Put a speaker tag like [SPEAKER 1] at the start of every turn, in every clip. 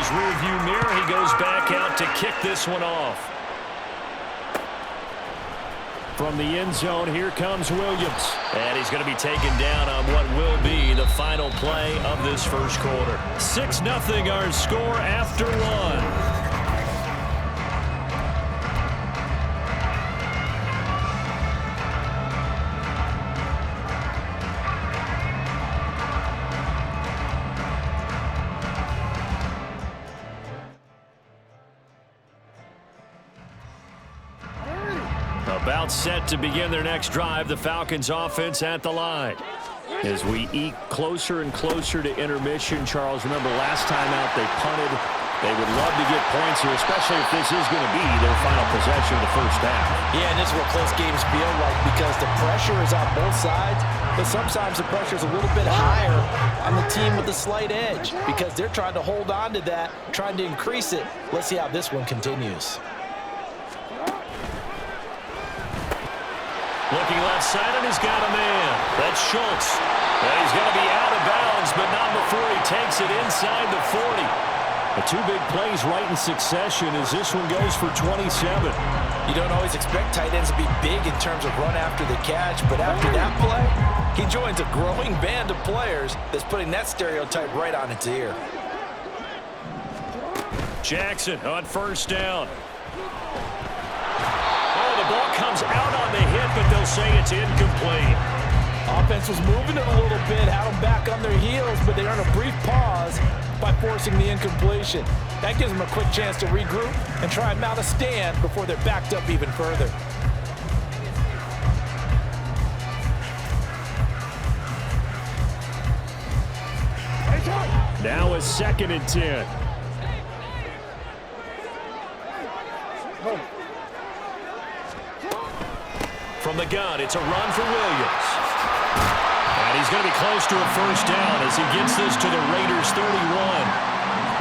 [SPEAKER 1] his rearview mirror. He goes back out to kick this one off. From the end zone, here comes Williams. And he's going to be taken down on what will be the final play of this first quarter. 6-0 our score after one. About set to begin their next drive, the Falcons offense at the line. As we eke closer and closer to intermission, Charles, remember last time out they punted. They would love to get points here, especially if this is going to be their final possession of the first half.
[SPEAKER 2] Yeah, and this is what close games feel like because the pressure is on both sides, but sometimes the pressure is a little bit higher on the team with the slight edge because they're trying to hold on to that, trying to increase it. Let's see how this one continues.
[SPEAKER 1] Looking left side, and he's got a man. That's Schultz. And he's going to be out of bounds, but not before he takes it inside the 40. The two big plays right in succession as this one goes for 27.
[SPEAKER 2] You don't always expect tight ends to be big in terms of run after the catch, but after that play, he joins a growing band of players that's putting that stereotype right on its ear.
[SPEAKER 1] Jackson on first down. The ball comes out on the hit, but they'll say it's incomplete.
[SPEAKER 2] Offense was moving it a little bit, had them back on their heels, but they earned a brief pause by forcing the incompletion. That gives them a quick chance to regroup and try and mount a stand before they're backed up even further.
[SPEAKER 1] Now a 2nd and 10. From the gun, it's a run for Williams. And he's going to be close to a first down as he gets this to the Raiders' 31.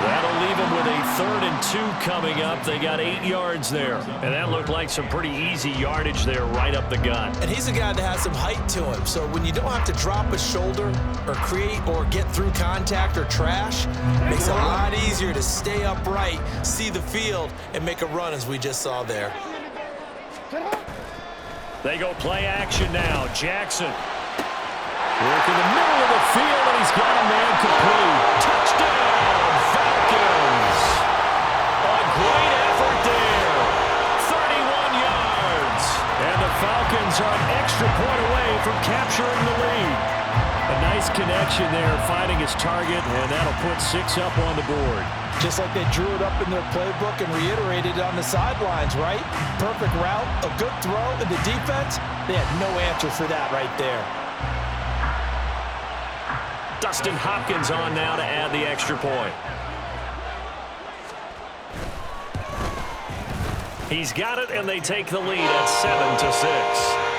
[SPEAKER 1] That'll leave him with a 3rd and 2 coming up. They got 8 yards there. And that looked like some pretty easy yardage there right up the gut.
[SPEAKER 2] And he's a guy that has some height to him. So when you don't have to drop a shoulder or create or get through contact or trash, it makes it a lot easier to stay upright, see the field, and make a run as we just saw there.
[SPEAKER 1] They go play action now. Jackson. Work in the middle of the field, and he's got a man complete. Touchdown, Falcons. A great effort there. 31 yards. And the Falcons are an extra point away from capturing the lead. A nice connection there, finding his target, and that'll put 6 up on the board.
[SPEAKER 2] Just like they drew it up in their playbook and reiterated it on the sidelines, right? Perfect route, a good throw, and the defense, they had no answer for that right there.
[SPEAKER 1] Dustin Hopkins on now to add the extra point. He's got it, and they take the lead at 7-6.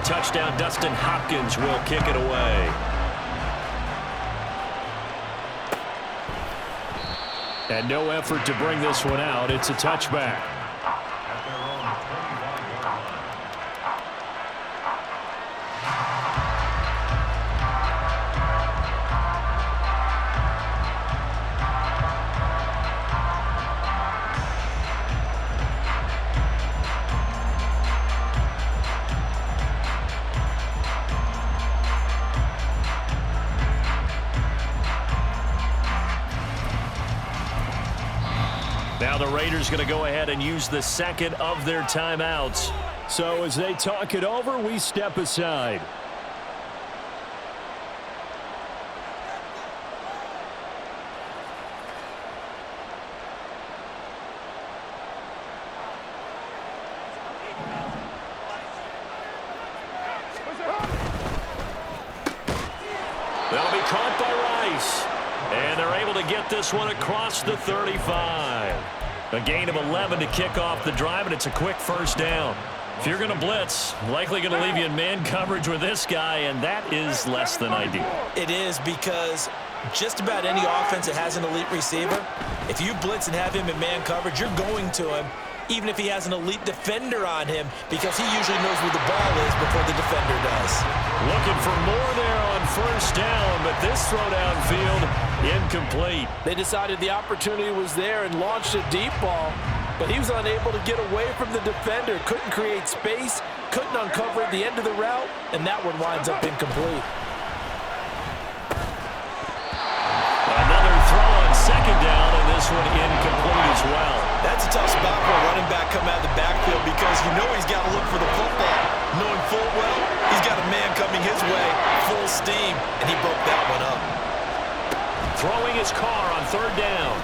[SPEAKER 1] Touchdown, Dustin Hopkins will kick it away. And no effort to bring this one out. It's a touchback. Now the Raiders going to go ahead and use the 2nd of their timeouts. So as they talk it over, we step aside. That'll be caught by Rice. And they're able to get this one across the 35. A gain of 11 to kick off the drive, and it's a quick first down. If you're going to blitz, likely going to leave you in man coverage with this guy, and that is less than ideal.
[SPEAKER 2] It is, because just about any offense that has an elite receiver, if you blitz and have him in man coverage, you're going to him, even if he has an elite defender on him, because he usually knows where the ball is before the defender does.
[SPEAKER 1] Looking for more there on first down, but this throw downfield, incomplete.
[SPEAKER 2] They decided the opportunity was there and launched a deep ball, but he was unable to get away from the defender, couldn't create space, couldn't uncover at the end of the route, and that one winds up incomplete.
[SPEAKER 1] Another throw on second down, and this one incomplete as well.
[SPEAKER 2] That's a tough spot for a running back coming out of the backfield, because you know he's got to look for the football, knowing full well he's got a man coming his way, full steam, and he broke that one up.
[SPEAKER 1] Throwing his car on third down.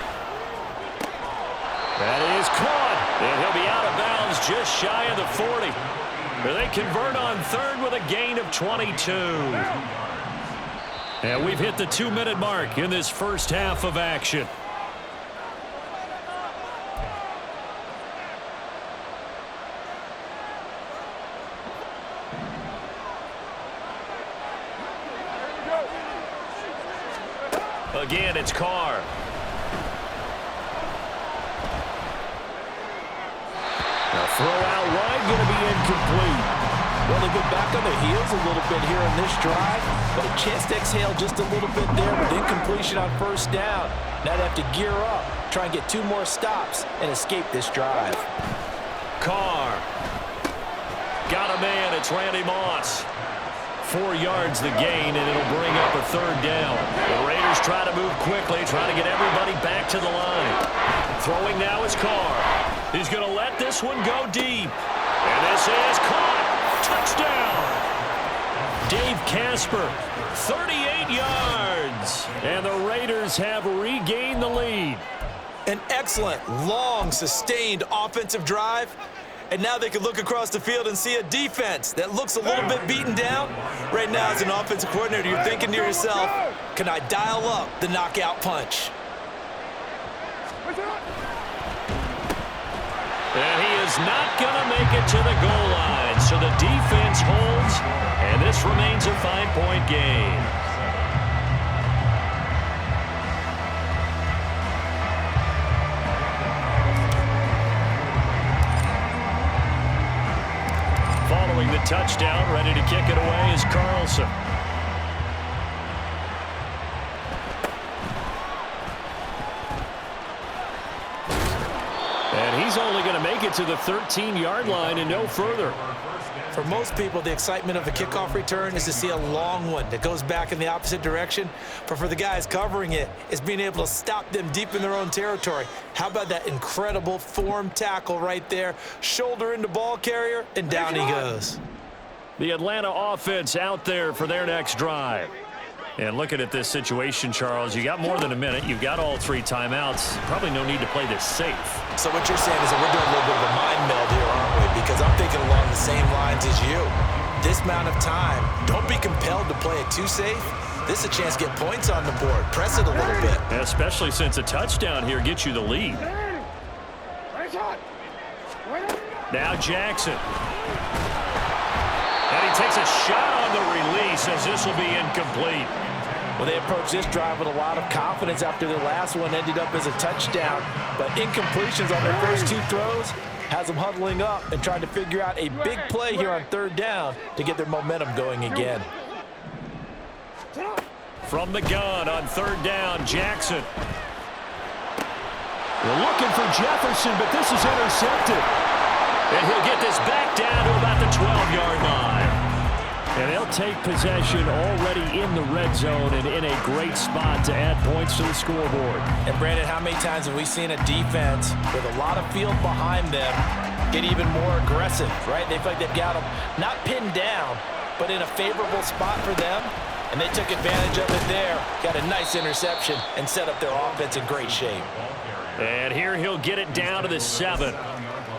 [SPEAKER 1] That is caught, and he'll be out of bounds just shy of the 40. They convert on third with a gain of 22. And we've hit the 2-minute mark in this first half of action. Again, it's Carr. Now throw out wide, going to be incomplete.
[SPEAKER 2] Well, they've been back on their heels a little bit here in this drive, but a chance to exhale just a little bit there with incompletion on first down. Now they have to gear up, try and get 2 more stops, and escape this drive.
[SPEAKER 1] Carr. Got a man, it's Randy Moss. 4 yards the gain, and it'll bring up a third down. The Raiders try to move quickly, try to get everybody back to the line. Throwing now is Carr. He's going to let this one go deep. And this is caught. Touchdown. Dave Casper, 38 yards. And the Raiders have regained the lead.
[SPEAKER 2] An excellent, long, sustained offensive drive. And now they can look across the field and see a defense that looks a little bit beaten down. Right now, as an offensive coordinator, you're thinking to yourself, can I dial up the knockout punch?
[SPEAKER 1] And he is not going to make it to the goal line. So the defense holds, and this remains a 5-point game. Following the touchdown, ready to kick it away is Carlson. And he's only going to make it to the 13-yard line and no further.
[SPEAKER 2] For most people, the excitement of a kickoff return is to see a long one that goes back in the opposite direction. But for the guys covering it, it's being able to stop them deep in their own territory. How about that incredible form tackle right there? Shoulder into ball carrier, and down he goes.
[SPEAKER 1] The Atlanta offense out there for their next drive. And looking at this situation, Charles, you got more than a minute. You've got all 3 timeouts. Probably no need to play this safe.
[SPEAKER 2] So what you're saying is that we're doing a little bit of a mind meld here, aren't we? Because I'm thinking along the same lines as you. This amount of time, don't be compelled to play it too safe. This is a chance to get points on the board. Press it a little bit.
[SPEAKER 1] Especially since a touchdown here gets you the lead. Now Jackson. And he takes a shot on the release as this will be incomplete.
[SPEAKER 2] Well, they approached this drive with a lot of confidence after their last one ended up as a touchdown. But incompletions on their first 2 throws has them huddling up and trying to figure out a big play here on third down to get their momentum going again.
[SPEAKER 1] From the gun on third down, Jackson. We're looking for Jefferson, but this is intercepted. And he'll get this back down to about the 12-yard line. And they'll take possession already in the red zone and in a great spot to add points to the scoreboard.
[SPEAKER 2] And, Brandon, how many times have we seen a defense with a lot of field behind them get even more aggressive, right? They feel like they've got them not pinned down, but in a favorable spot for them. And they took advantage of it there, got a nice interception, and set up their offense in great shape.
[SPEAKER 1] And here he'll get it down to the 7.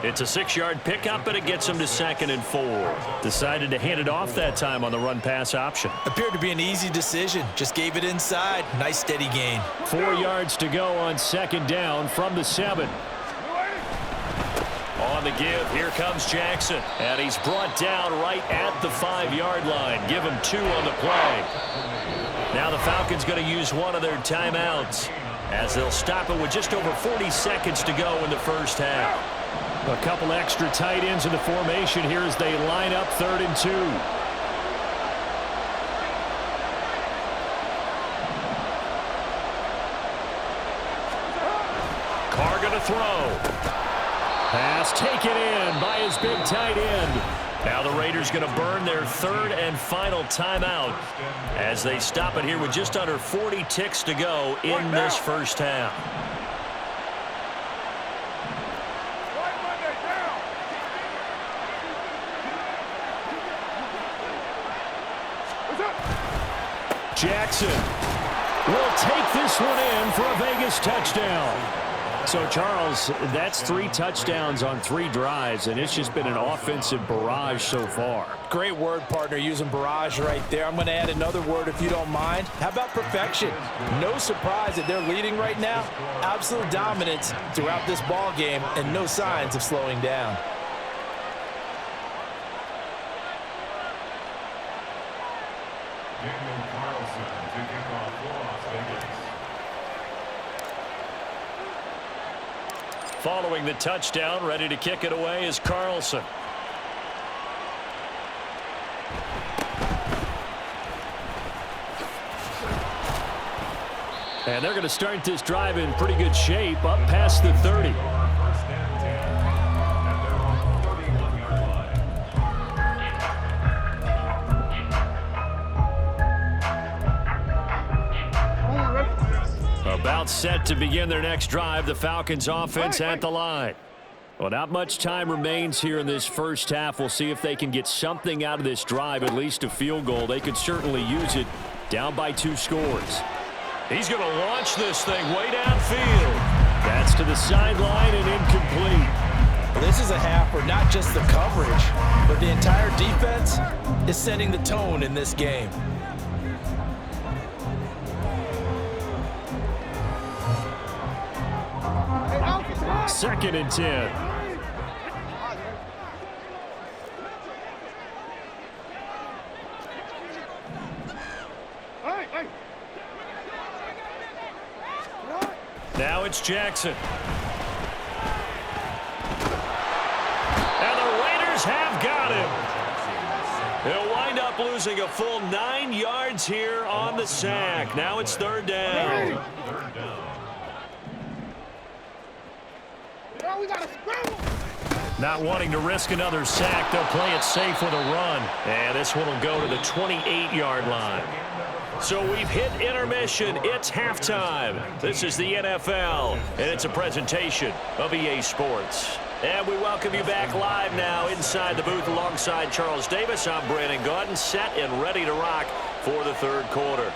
[SPEAKER 1] It's a 6-yard pickup, but it gets him to 2nd and 4. Decided to hand it off that time on the run-pass option.
[SPEAKER 2] Appeared to be an easy decision. Just gave it inside. Nice, steady gain.
[SPEAKER 1] 4 yards to go on 2nd down from the 7. On the give, here comes Jackson. And he's brought down right at the 5-yard line. Give him 2 on the play. Now the Falcons going to use one of their timeouts as they'll stop it with just over 40 seconds to go in the first half. A couple extra tight ends in the formation here as they line up 3rd and 2. Carr going to throw. Pass taken in by his big tight end. Now the Raiders going to burn their 3rd and final timeout as they stop it here with just under 40 ticks to go in this first half. Jackson will take this one in for a Vegas touchdown. So, Charles, that's 3 touchdowns on 3 drives, and it's just been an offensive barrage so far.
[SPEAKER 2] Great word, partner, using barrage right there. I'm going to add another word if you don't mind. How about perfection? No surprise that they're leading right now. Absolute dominance throughout this ball game and no signs of slowing down.
[SPEAKER 1] Following the touchdown, ready to kick it away is Carlson. And they're going to start this drive in pretty good shape, up past the 30. About set to begin their next drive, the Falcons offense at the line. Well, not much time remains here in this first half. We'll see if they can get something out of this drive, at least a field goal. They could certainly use it, down by 2 scores. He's going to launch this thing way downfield. That's to the sideline and incomplete.
[SPEAKER 2] Well, this is a half where not just the coverage, but the entire defense is setting the tone in this game.
[SPEAKER 1] 2nd and 10. Now it's Jackson. And the Raiders have got him. He'll wind up losing a full 9 yards here on the sack. Now it's 3rd down. Not wanting to risk another sack, they'll play it safe with a run. And this one will go to the 28-yard line. So we've hit intermission. It's halftime. This is the NFL, and it's a presentation of EA Sports. And we welcome you back live now inside the booth alongside Charles Davis. I'm Brandon Gaudin, set and ready to rock for the 3rd quarter.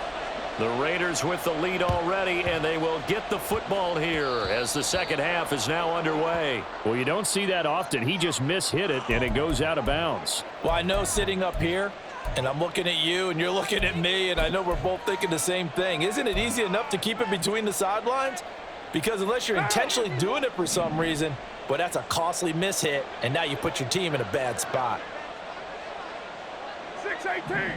[SPEAKER 1] The Raiders with the lead already, and they will get the football here as the second half is now underway. Well, you don't see that often. He just mishit it, and it goes out of bounds.
[SPEAKER 2] Well, I know sitting up here, and I'm looking at you, and you're looking at me, and I know we're both thinking the same thing. Isn't it easy enough to keep it between the sidelines? Because unless you're intentionally doing it for some reason, but that's a costly mishit, and now you put your team in a bad spot.
[SPEAKER 3] 6-18.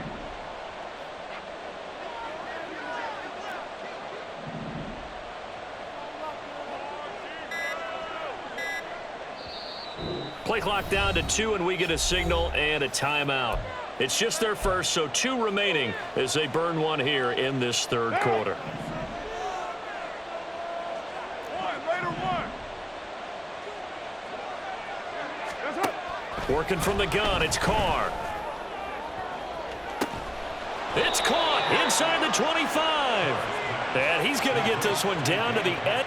[SPEAKER 1] Play clock down to 2, and we get a signal and a timeout. It's just their first, so 2 remaining as they burn one here in this 3rd quarter. Working from the gun, it's Carr. It's caught inside the 25. And he's going to get this one down to the end.